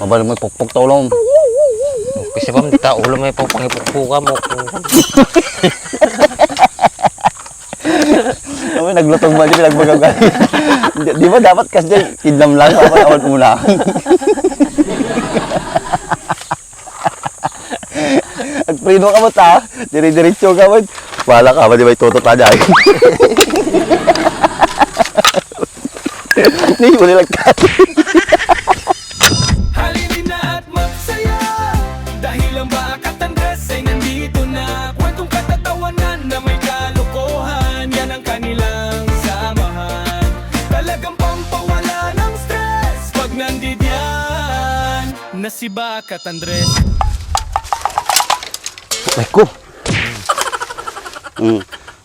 Mabalik mo ipukpuk to ulam. Kasi ba, kita ulam may pangipukpuka mo. Kami naglutong ba, di pinagbagagal. Di ba dapat kasi kidlam lang, dapat awal muna. Agprino ka mo ta, dire-diretso ka mo. Wala ka ba, di ba itutot na dyan? Hindi, uli lang ka. Halinin na at magsaya dahil ang Bakat Andres ay nandito na. Kwentong katatawanan na may kalokohan, yan ang kanilang samahan. Talagang pampawala ng stress pag nandidyan na si Bakat Andres. Ay ko.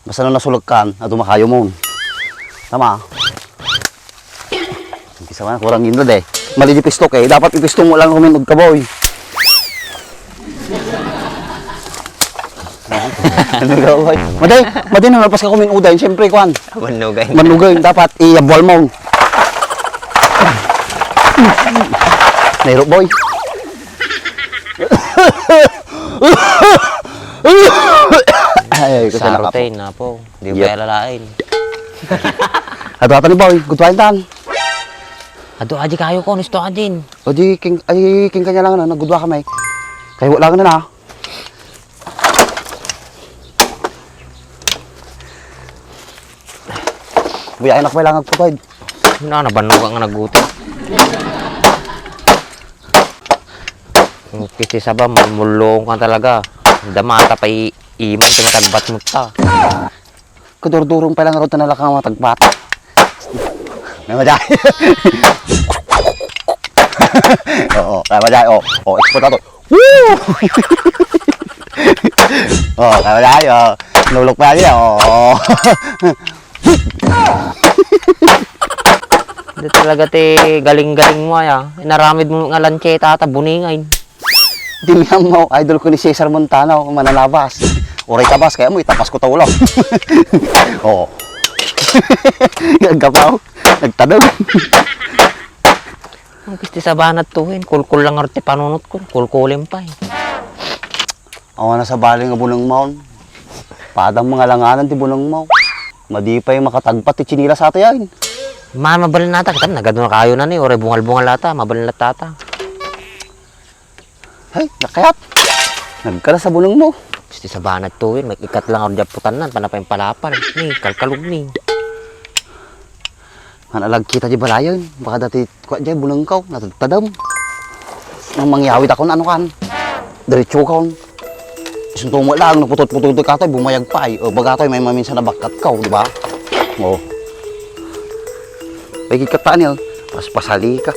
Basta na nasulagkan at umakayo mo. Tama. Isa man, kurang ginod eh. Mali di pistok eh. Dapat ipistong mo lang kuminog ka, boy. Ano ka, boy? Maday na napas ka kuminuday. Siyempre, kuhan. Manugay. Manugay. Dapat i-abwal mo. Nairo, boy. Ay, kasi Sa nakapo. routine na po. Di Yep. ba alalain? Ato ni boy. Gutwain tan. Ado, aji kayo ko. Nisto ka din. O di, king kanya lang na. Nagudwa kami. Kaya wala ka na na. Buya, anak pa lang agputay. Nabanog ang naguti. Kasi sa ba, mulong ka talaga. Damata pa iman, tinatagbat mo ta. Kudurdurong pa lang rin na lakang matagbat. May madya. Oo, kaya madya. Oo, export na to. Woo! Oo, kaya madya. Nulok pa yan. Oo. Hindi talaga galing-galing mo ya. Naramid mo nga lancheta ta buningain. Di mo, idol ko ni Cesar Montano, mananabas. Oray tabas, kaya mo itapas ko taulo. Oo. Gagapaw, nagtanong. Ang kisti sa banat tuhin, kulkul lang arte panunot ko. Kulkulin pa eh. Awa na sa baling nga bunang maon. Padang mga langanan ti bunang maon. Madipay makatagpat ti chinila sa atayain. Mabalin nata, kita nagado na kayo na ni. Oray bungal-bungal lata, mabalin tata. Ay, nakayat. Nagkala sa bunang mo. Kisti sa banat tuhin, may ikat lang ako diyaputan nan, panapay palapal. Ni, kalkalog ni. Manalag kita di balayan. Baka dati kwa di bunang kaw, natagtadam. Nang mangyawit ako na ano kan. Diretso kaw. Isunto mo lang, naputot-putot ka tayo, bumayag pa ay. O baga tayo, may maminsan na bakat kaw, di ba? Oo. Pagkik kataan yun, paspasali ka.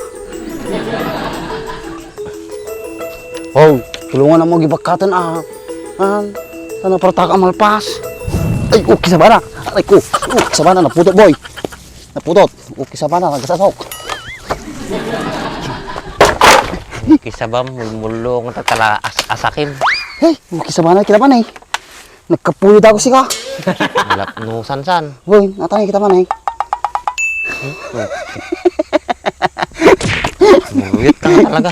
Oh, tulungan na mo gibakatan sana parata ka malpas. Ay, okay sa bana. Aray ko. Okay sa bana, naputot boy. Naputot. Okay sa bana, nagasasok. Kisa ba, mulong tatala asakin. Hey, okay sa bana, kita man eh. Nagkapulid ako sika. Malap no san-san. Boy, natangay kita man eh. Muyot ka nga talaga.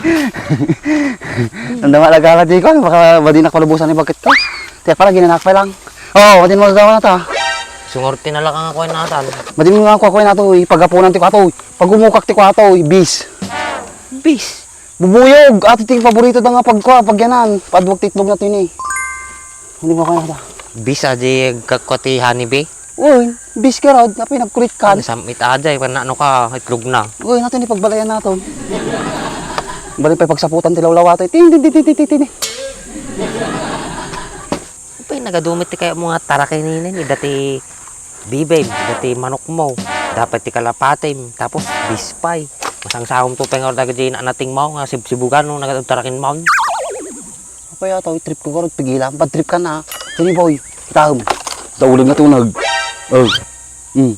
Ang dama lagala di ko, baka madinak palubusan ni bakit ka. Tiyak pala, ginanak pa lang. Oo, madin mo gawa na ta. Sungorti na lang ang ako natan. Madin mo nga ako na to, pagapunan ti ko ato. Pag umukak ti ko ato, bis. Bis. Bubuyog, ato ting paborito na nga pagyanan. Padwag titlog na to yun eh. Hindi mo kaya ta. Bis aja kakwatihan ni be. Uy, bis ka rod, napay nagkulit ka. Samit aja, ano ka, itlog na. Uy, natin ipagbalayan nato. Balik pa pagsaputan ti lawlawatay. Tin. Pay nagadumit ti kayo mga tarakinin ni dati bibay, dati manok mo. Dapat ti kalapatim, tapos bispay. Masang sahom to pengor dagiti na nating mo nga sibsibugan no nagatarakin mo. Kaya to, trip ko karod pigilan. Bad trip ka na. Tini boy, kitahom. Dauling na tunag. Oh.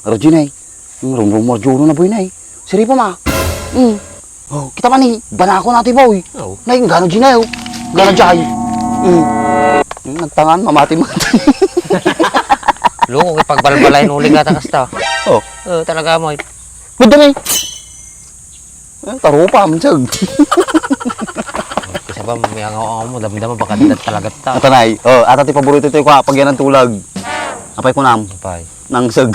Arjunay. Rumrum marjuno na boy na eh. Siri pa ma. Oh, kita pa ni, banako natin boy. Oh. Nay, gano ginay oh. Gano jay. Nagtangan, mamati mo. Loko kay pagbalbalay no uling ata kasta. Oh. Talaga mo. Good day. Taro pa, mansag. Kasi ba, may angaw mo, dami-dami baka dilat talaga ta. Atanay, oh, ata ti paborito ito ko, pag yan ang tulag. Apay ko nam, Pay. nang sag.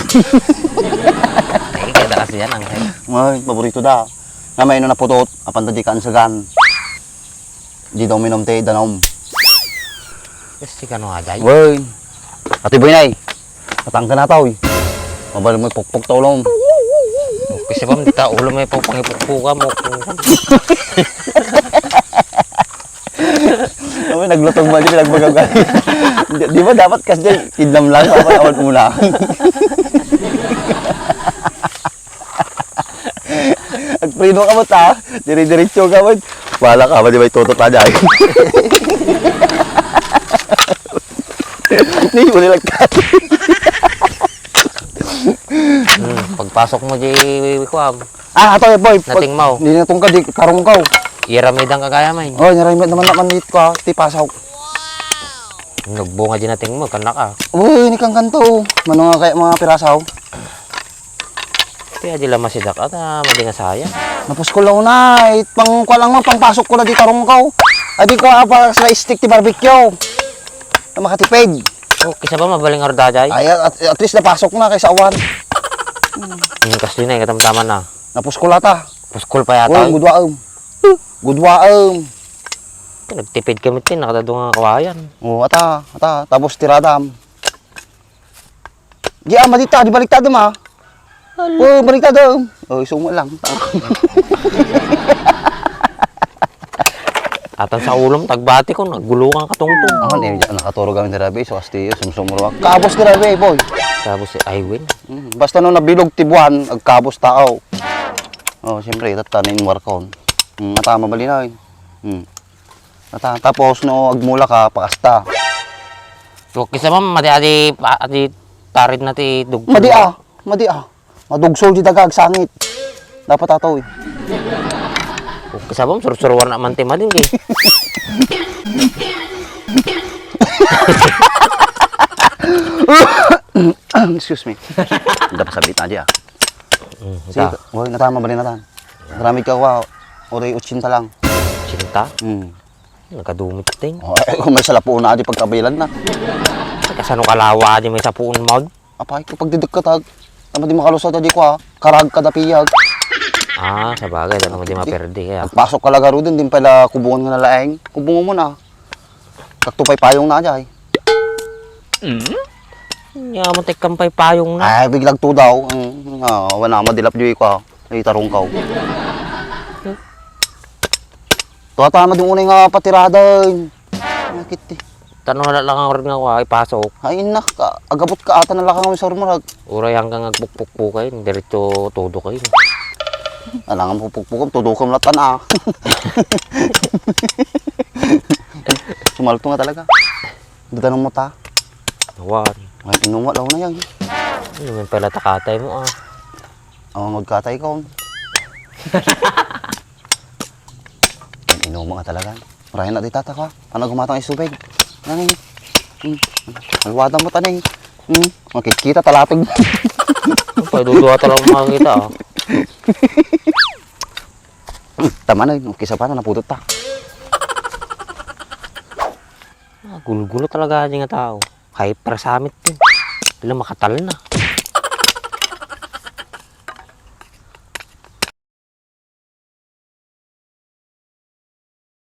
Ay, kaya kasi yan ang head. Ay, paborito da. Na may no naputot, apan di ka ansagan. Di daw minom te, danom. Kasi ka no nga, Jay. Uy, ati boy nay, patang ka na tao, mabalik mo pukpuk tao lang. Kasi ba, ta ulo may pangipukpuka mo. Kami naglutong ba, di pinagbagagal. Di ba dapat kasi dyan, kidnam lang, dapat awal muna. Agprino ka mo ta, dire-diretso ka mo. Wala ka ba, di ba itutot na dyan? Hindi, uli lang ka. Pagpasok mo, Jay, kuwam. Ah, ato boy. Nating mau. Hindi na ka, di karong ka. Iramidang kagaya man. Oh, narimit naman naman dito ka, ti pasaw. Nagbunga din nating mo, kanak ka. Uy, ini kang kanto. Mano nga kaya mga pirasaw? Kaya di lang masidak at madi nga saya. Napos ko lang na, pang kwa lang mo, pang pasok ko na di karong ka. Adi ko apa sa stick ti barbecue. Na makatipid. Oh, kisa ba mabaling arda, Jay? Ay, at least napasok ko na kaysa awan. Kasi na, katamtaman na. Napos ko lata. Puskol pa yata. Uy, gudwaam. Gudwaam. Nagtipid kami tin, nakatadong nga kawayan. Oh, ata. Tapos tiradam. Di ama dito, di baliktad ma. Oh, baliktad. Oh, sumo lang. Atan sa ulom, tagbati ko, naggulungan katungtong. Ako, nakaturo kami ni Rabi, so asti, sumsumuro. Kabos ni Rabi, boy. Tapos si Iwin. Basta nung nabilog tibuan, agkabos tao. Oh, siyempre, tatanin warkon. Matama bali na yun. Tapos no, agmula ka, pakasta. So, kisa ba, mati tarid na ti dugtong. Madi ah. Madugsol di dagag sangit. Dapat ataw eh. Kisa ba, sursuruan naman ti mading di. Excuse me. Dapat sabit na di ah. Sige, Ita, wag natama bali na tan. Maraming ka wa, oray 80 lang. sinta, Hmm. nagkadumit ting. Oh, kung may salapo na di pagkabilan na. Kasano kalawa di may sapuon mod. Apay ko pag didagkatag. Tama di makalusot di ko ah. Karag kada piyag. Ah, sa bagay, ano mo di maperde kaya. Pagpasok ka lagaro din, din pala kubungan nga na laeng. Kubungan mo na. Kaktupay payong na dyan. Nga mo tek kampay payong na. Ay, biglag to daw. Wala madilap dyan ko. Ay, tarong ka. Tuwata na din unay nga patirada. Nakit eh. Tanong na lang ang rin nga ko, ipasok. Ay, na. Agabot ka ata na lakang kami sa rumurag. Uray hanggang agpukpuk kayo, diretso todo kayo. Alangan pupukpukam, tudukam latan ah. Sumalto nga talaga. Dutanong mo ta. Nawan. Ay, tinuma lang na yan. Ano yung pala takatay mo ah. Ang magkatay ko. Inuma nga talaga. Marahin na di tataka. Paano gumatang isubig? Nangin. Alwadan mo tanay. Makikita talatog. Pwede duwa talagang makakita ah. Tama na yun. Kisa pa na naputot ta. Gulo-gulo talaga din nga tao. Hyper summit din. Sila makatal na.